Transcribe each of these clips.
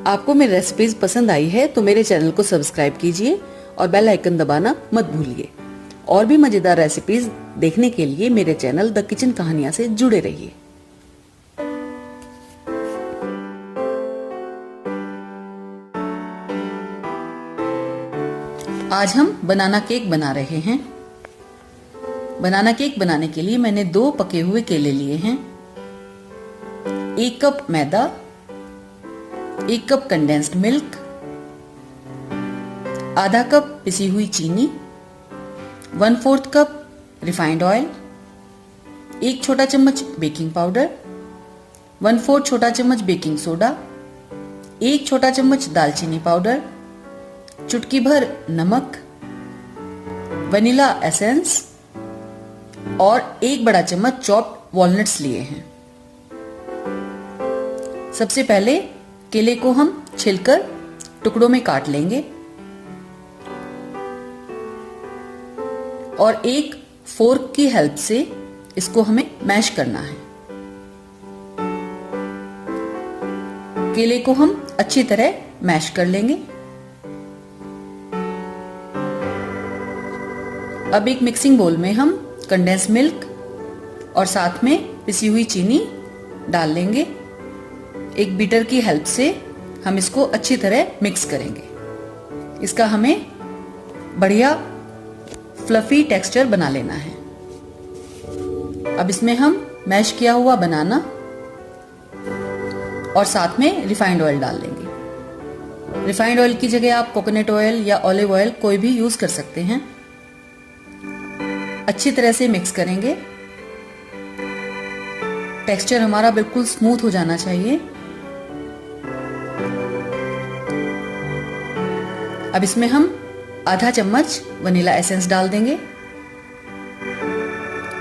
आपको मेरी रेसिपीज पसंद आई है तो मेरे चैनल को सब्सक्राइब कीजिए और बेल आइकन दबाना मत भूलिए। और भी मजेदार रेसिपीज देखने के लिए मेरे चैनल द किचन कहानियां से जुड़े रहिए। आज हम बनाना केक बना रहे हैं। बनाना केक बनाने के लिए मैंने 2 पके हुए केले लिए हैं, 1 कप मैदा, 1 कप कंडेंस्ड मिल्क, आधा कप पिसी हुई चीनी, 1/4 कप रिफाइंड ऑयल, 1 छोटा चम्मच बेकिंग पाउडर, 1/4 छोटा चम्मच बेकिंग सोडा, 1 छोटा चम्मच दालचीनी पाउडर, चुटकी भर नमक, वनीला एसेंस और 1 बड़ा चम्मच चॉप्ड वॉलनट्स लिए हैं। सबसे पहले केले को हम छिलकर टुकड़ों में काट लेंगे और एक फोर्क की हेल्प से इसको हमें मैश करना है। केले को हम अच्छी तरह मैश कर लेंगे। अब एक मिक्सिंग बोल में हम कंडेंस मिल्क और साथ में पिसी हुई चीनी डाल लेंगे। एक बीटर की हेल्प से हम इसको अच्छी तरह मिक्स करेंगे। इसका हमें बढ़िया फ्लफी टेक्सचर बना लेना है। अब इसमें हम मैश किया हुआ बनाना और साथ में रिफाइंड ऑयल डाल लेंगे। रिफाइंड ऑयल की जगह आप कोकोनट ऑयल या ऑलिव ऑयल कोई भी यूज कर सकते हैं। अच्छी तरह से मिक्स करेंगे। टेक्सचर हमारा बिल्कुल स्मूथ हो जाना चाहिए। अब इसमें हम आधा चम्मच वनीला एसेंस डाल देंगे,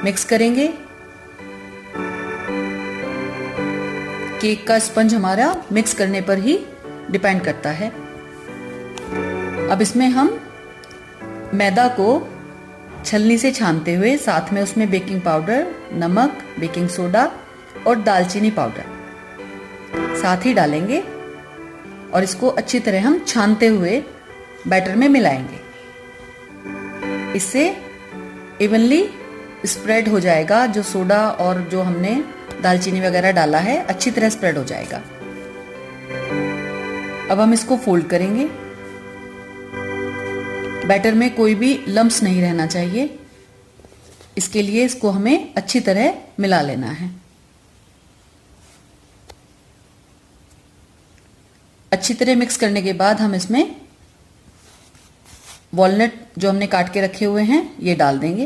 मिक्स करेंगे। केक का स्पंज हमारा मिक्स करने पर ही डिपेंड करता है। अब इसमें हम मैदा को छलनी से छानते हुए साथ में उसमें बेकिंग पाउडर, नमक, बेकिंग सोडा और दालचीनी पाउडर साथ ही डालेंगे और इसको अच्छी तरह हम छानते हुए बैटर में मिलाएंगे। इससे इवनली स्प्रेड हो जाएगा। जो सोडा और जो हमने दालचीनी वगैरह डाला है अच्छी तरह स्प्रेड हो जाएगा। अब हम इसको फोल्ड करेंगे। बैटर में कोई भी लम्प्स नहीं रहना चाहिए। इसके लिए इसको हमें अच्छी तरह मिला लेना है। अच्छी तरह मिक्स करने के बाद हम इसमें वॉलनट जो हमने काट के रखे हुए हैं ये डाल देंगे।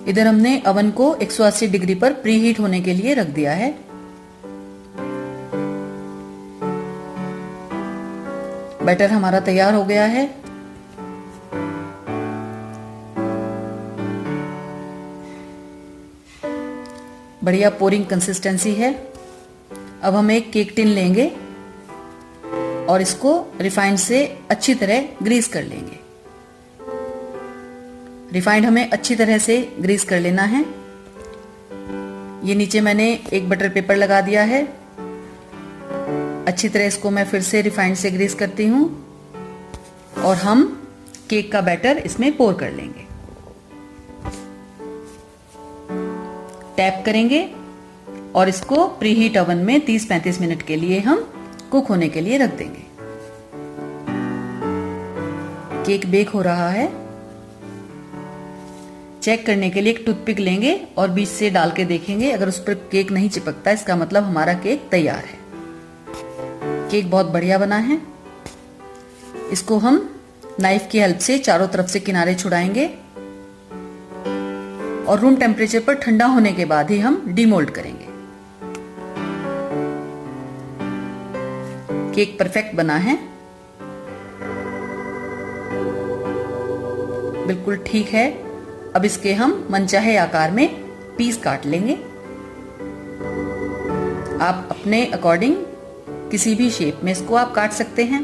इधर हमने अवन को 180 डिग्री पर प्री हीट होने के लिए रख दिया है। बैटर हमारा तैयार हो गया है। बढ़िया पोरिंग कंसिस्टेंसी है। अब हम एक केक टिन लेंगे और इसको रिफाइंड से अच्छी तरह ग्रीस कर लेंगे। रिफाइंड हमें अच्छी तरह से ग्रीस कर लेना है। ये नीचे मैंने एक बटर पेपर लगा दिया है। अच्छी तरह इसको मैं फिर से रिफाइंड से ग्रीस करती हूँ और हम केक का बैटर इसमें पोर कर लेंगे। टैप करेंगे और इसको प्री हीट ओवन में 30-35 मिनट के लिए हम कुक होने के लिए रख देंगे। केक बेक हो रहा है। चेक करने के लिए एक टूथपिक लेंगे और बीच से डाल के देखेंगे। अगर उस पर केक नहीं चिपकता इसका मतलब हमारा केक तैयार है। केक बहुत बढ़िया बना है। इसको हम नाइफ की हेल्प से चारों तरफ से किनारे छुड़ाएंगे और रूम टेम्परेचर पर ठंडा होने के बाद ही हम डीमोल्ड करेंगे। केक परफेक्ट बना है, बिल्कुल ठीक है। अब इसके हम मनचाहे आकार में पीस काट लेंगे। आप अपने अकॉर्डिंग किसी भी शेप में इसको आप काट सकते हैं।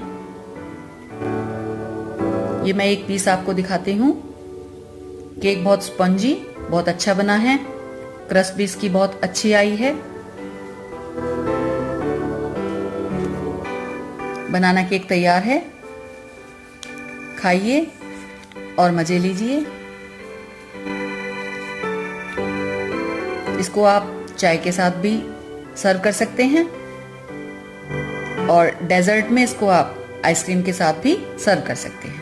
ये मैं एक पीस आपको दिखाती हूँ। केक बहुत स्पंजी, बहुत अच्छा बना है। क्रस्ट भी इसकी बहुत अच्छी आई है। बनाना केक तैयार है। खाइए और मज़े लीजिए। इसको आप चाय के साथ भी सर्व कर सकते हैं और डेजर्ट में इसको आप आइसक्रीम के साथ भी सर्व कर सकते हैं।